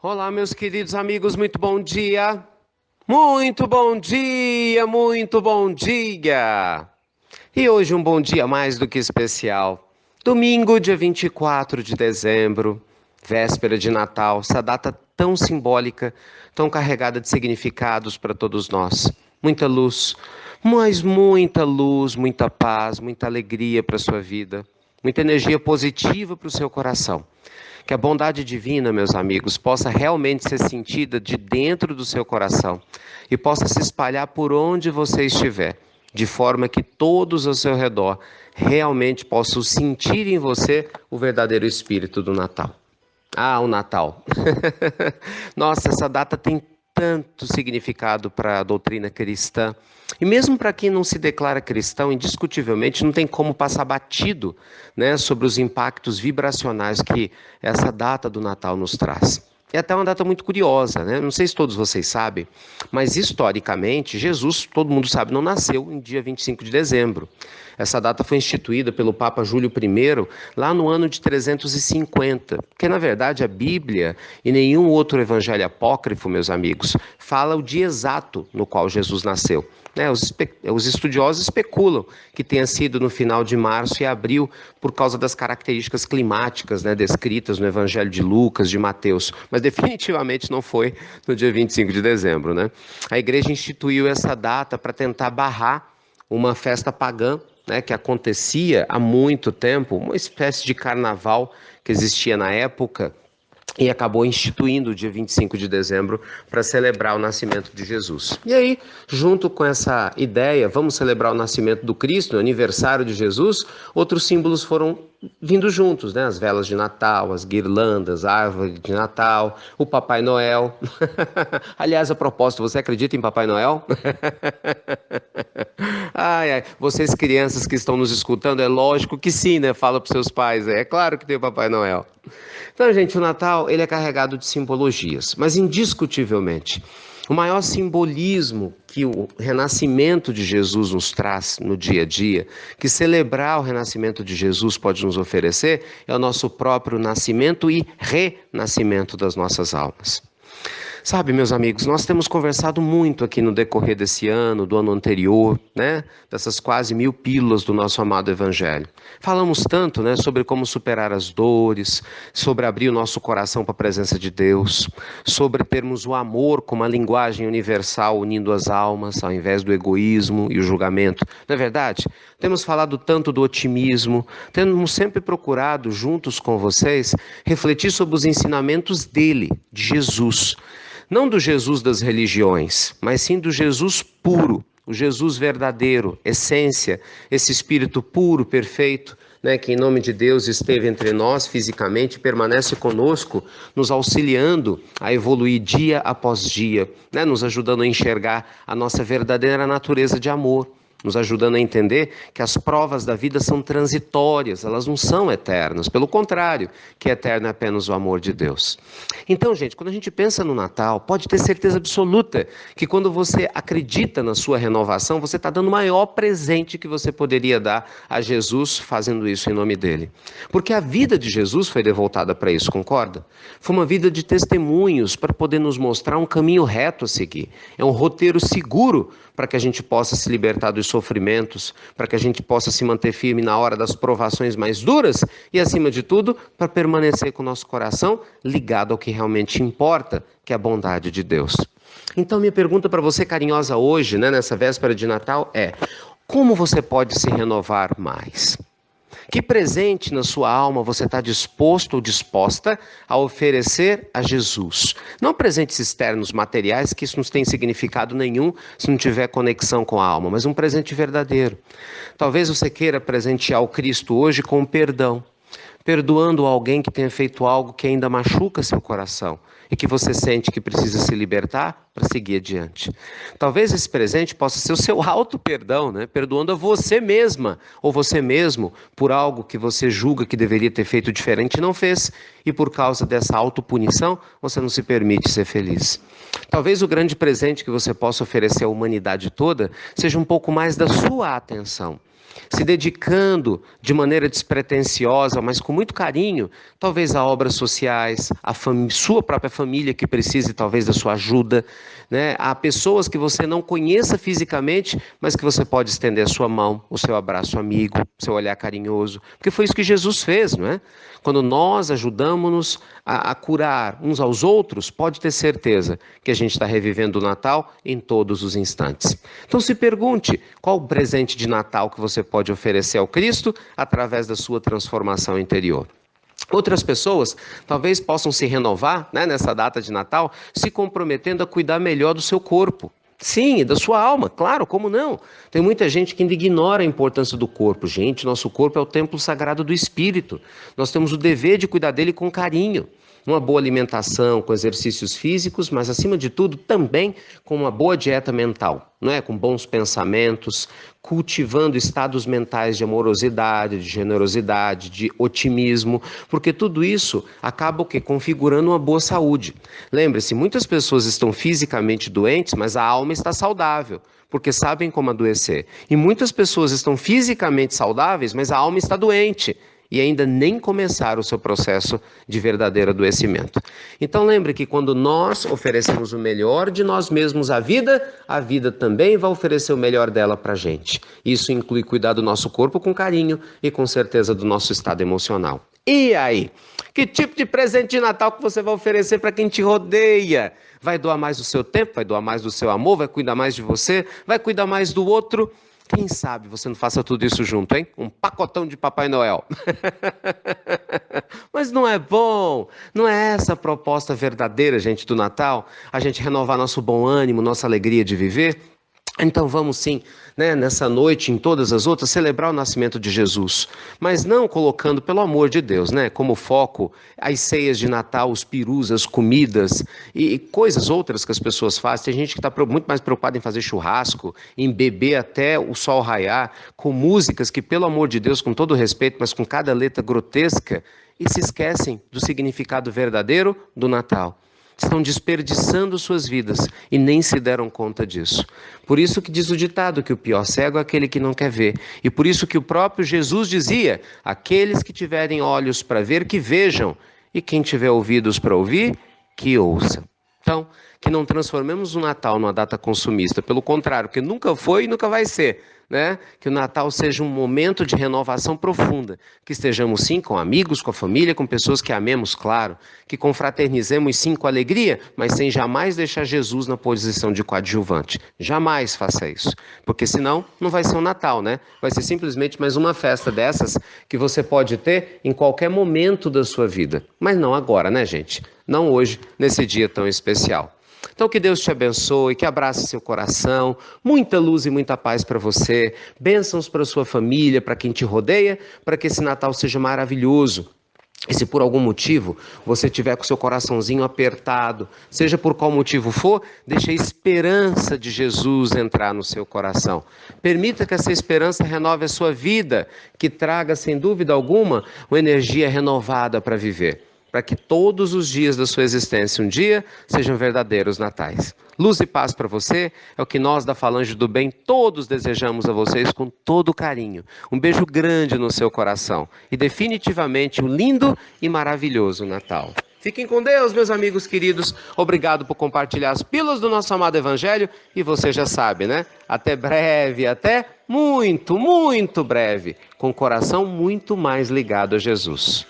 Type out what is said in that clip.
Olá, meus queridos amigos, muito bom dia. Muito bom dia, muito bom dia. E hoje um bom dia mais do que especial. Domingo, dia 24 de dezembro, véspera de Natal, essa data tão simbólica, tão carregada de significados para todos nós. Muita luz, mas muita luz, muita paz, muita alegria para a sua vida, muita energia positiva para o seu coração. Que a bondade divina, meus amigos, possa realmente ser sentida de dentro do seu coração e possa se espalhar por onde você estiver, de forma que todos ao seu redor realmente possam sentir em você o verdadeiro espírito do Natal. Ah, o Natal. Nossa, essa data tem tanto significado para a doutrina cristã. E mesmo para quem não se declara cristão, indiscutivelmente não tem como passar batido, né, sobre os impactos vibracionais que essa data do Natal nos traz. É até uma data muito curiosa, né? Não sei se todos vocês sabem, mas historicamente, Jesus, todo mundo sabe, não nasceu em dia 25 de dezembro. Essa data foi instituída pelo Papa Júlio I lá no ano de 350, porque na verdade a Bíblia e nenhum outro evangelho apócrifo, meus amigos, fala o dia exato no qual Jesus nasceu. Os estudiosos especulam que tenha sido no final de março e abril por causa das características climáticas, né, descritas no Evangelho de Lucas, de Mateus, mas definitivamente não foi no dia 25 de dezembro. Né? A igreja instituiu essa data para tentar barrar uma festa pagã, né, que acontecia há muito tempo, uma espécie de carnaval que existia na época, e acabou instituindo o dia 25 de dezembro para celebrar o nascimento de Jesus. E aí, junto com essa ideia, vamos celebrar o nascimento do Cristo, o aniversário de Jesus, outros símbolos foram vindo juntos, né? As velas de Natal, as guirlandas, a árvore de Natal, o Papai Noel. Aliás, a propósito, você acredita em Papai Noel? Ai, ai, vocês crianças que estão nos escutando, é lógico que sim, né? Fala para seus pais, é claro que tem o Papai Noel. Então, gente, o Natal ele é carregado de simbologias, mas indiscutivelmente, o maior simbolismo que o renascimento de Jesus nos traz no dia a dia, que celebrar o renascimento de Jesus pode nos oferecer, é o nosso próprio nascimento e renascimento das nossas almas. Sabe, meus amigos, nós temos conversado muito aqui no decorrer desse ano, do ano anterior, né? Dessas quase 1000 pílulas do nosso amado Evangelho. Falamos tanto, né, sobre como superar as dores, sobre abrir o nosso coração para a presença de Deus, sobre termos o amor como uma linguagem universal unindo as almas, ao invés do egoísmo e o julgamento. Não é verdade? Temos falado tanto do otimismo, temos sempre procurado, juntos com vocês, refletir sobre os ensinamentos dele, de Jesus. Não do Jesus das religiões, mas sim do Jesus puro, o Jesus verdadeiro, essência, esse Espírito puro, perfeito, né, que em nome de Deus esteve entre nós fisicamente, permanece conosco, nos auxiliando a evoluir dia após dia, né, nos ajudando a enxergar a nossa verdadeira natureza de amor, nos ajudando a entender que as provas da vida são transitórias, elas não são eternas, pelo contrário, que eterno é apenas o amor de Deus. Então, gente, quando a gente pensa no Natal, pode ter certeza absoluta que quando você acredita na sua renovação, você está dando o maior presente que você poderia dar a Jesus fazendo isso em nome dele. Porque a vida de Jesus foi devotada para isso, concorda? Foi uma vida de testemunhos para poder nos mostrar um caminho reto a seguir. É um roteiro seguro para que a gente possa se libertar dos sofrimentos, para que a gente possa se manter firme na hora das provações mais duras e, acima de tudo, para permanecer com o nosso coração ligado ao que realmente importa, que é a bondade de Deus. Então, minha pergunta para você carinhosa hoje, né, nessa véspera de Natal, é: como você pode se renovar mais? Que presente na sua alma você está disposto ou disposta a oferecer a Jesus? Não presentes externos materiais, que isso não tem significado nenhum se não tiver conexão com a alma, mas um presente verdadeiro. Talvez você queira presentear o Cristo hoje com perdão, perdoando alguém que tenha feito algo que ainda machuca seu coração e que você sente que precisa se libertar para seguir adiante. Talvez esse presente possa ser o seu auto-perdão, né? Perdoando a você mesma ou você mesmo por algo que você julga que deveria ter feito diferente e não fez, e por causa dessa autopunição você não se permite ser feliz. Talvez o grande presente que você possa oferecer à humanidade toda seja um pouco mais da sua atenção. se dedicando de maneira despretensiosa, mas com muito carinho, talvez a obras sociais, a sua própria família que precise talvez da sua ajuda, né? Há pessoas que você não conheça fisicamente, mas que você pode estender a sua mão, o seu abraço amigo, o seu olhar carinhoso, porque foi isso que Jesus fez, não é? Quando nós ajudamos-nos a curar uns aos outros, pode ter certeza que a gente está revivendo o Natal em todos os instantes. Então se pergunte, qual o presente de Natal que você pode oferecer ao Cristo através da sua transformação interior? Outras pessoas talvez possam se renovar, né, nessa data de Natal, se comprometendo a cuidar melhor do seu corpo. Sim, e da sua alma, claro, como não? Tem muita gente que ainda ignora a importância do corpo. Gente, nosso corpo é o templo sagrado do Espírito. Nós temos o dever de cuidar dele com carinho. Uma boa alimentação, com exercícios físicos, mas acima de tudo também com uma boa dieta mental, não é? Com bons pensamentos, cultivando estados mentais de amorosidade, de generosidade, de otimismo, porque tudo isso acaba o quê? Configurando uma boa saúde. Lembre-se, muitas pessoas estão fisicamente doentes, mas a alma está saudável, porque sabem como adoecer. E muitas pessoas estão fisicamente saudáveis, mas a alma está doente e ainda nem começaram o seu processo de verdadeiro adoecimento. Então lembre que quando nós oferecemos o melhor de nós mesmos à vida, a vida também vai oferecer o melhor dela para a gente. Isso inclui cuidar do nosso corpo com carinho e com certeza do nosso estado emocional. E aí? Que tipo de presente de Natal que você vai oferecer para quem te rodeia? Vai doar mais do seu tempo? Vai doar mais do seu amor? Vai cuidar mais de você? Vai cuidar mais do outro? Quem sabe você não faça tudo isso junto, hein? Um pacotão de Papai Noel. Mas não é bom? Não é essa a proposta verdadeira, gente, do Natal? A gente renovar nosso bom ânimo, nossa alegria de viver? Então vamos sim, né, nessa noite e em todas as outras, celebrar o nascimento de Jesus, mas não colocando, pelo amor de Deus, né, como foco as ceias de Natal, os perus, as comidas e coisas outras que as pessoas fazem. Tem gente que está muito mais preocupada em fazer churrasco, em beber até o sol raiar, com músicas que, pelo amor de Deus, com todo respeito, mas com cada letra grotesca, e se esquecem do significado verdadeiro do Natal. Estão desperdiçando suas vidas e nem se deram conta disso. Por isso que diz o ditado que o pior cego é aquele que não quer ver. E por isso que o próprio Jesus dizia, aqueles que tiverem olhos para ver, que vejam. E quem tiver ouvidos para ouvir, que ouça. Então, que não transformemos o Natal numa data consumista. Pelo contrário, que nunca foi e nunca vai ser. Né? Que o Natal seja um momento de renovação profunda, que estejamos sim com amigos, com a família, com pessoas que amemos, claro, que confraternizemos sim com alegria, mas sem jamais deixar Jesus na posição de coadjuvante. Jamais faça isso, porque senão não vai ser um Natal, né? Vai ser simplesmente mais uma festa dessas que você pode ter em qualquer momento da sua vida, mas não agora, né, gente? Não hoje, nesse dia tão especial. Então que Deus te abençoe, que abrace seu coração, muita luz e muita paz para você, bênçãos para sua família, para quem te rodeia, para que esse Natal seja maravilhoso. E se por algum motivo você tiver com seu coraçãozinho apertado, seja por qual motivo for, deixe a esperança de Jesus entrar no seu coração. Permita que essa esperança renove a sua vida, que traga, sem dúvida alguma, uma energia renovada para viver, para que todos os dias da sua existência um dia sejam verdadeiros natais. Luz e paz para você, é o que nós da Falange do Bem todos desejamos a vocês com todo carinho. Um beijo grande no seu coração e definitivamente um lindo e maravilhoso Natal. Fiquem com Deus, meus amigos queridos. Obrigado por compartilhar as pílulas do nosso amado Evangelho. E você já sabe, né? Até breve, até muito, muito breve. Com o coração muito mais ligado a Jesus.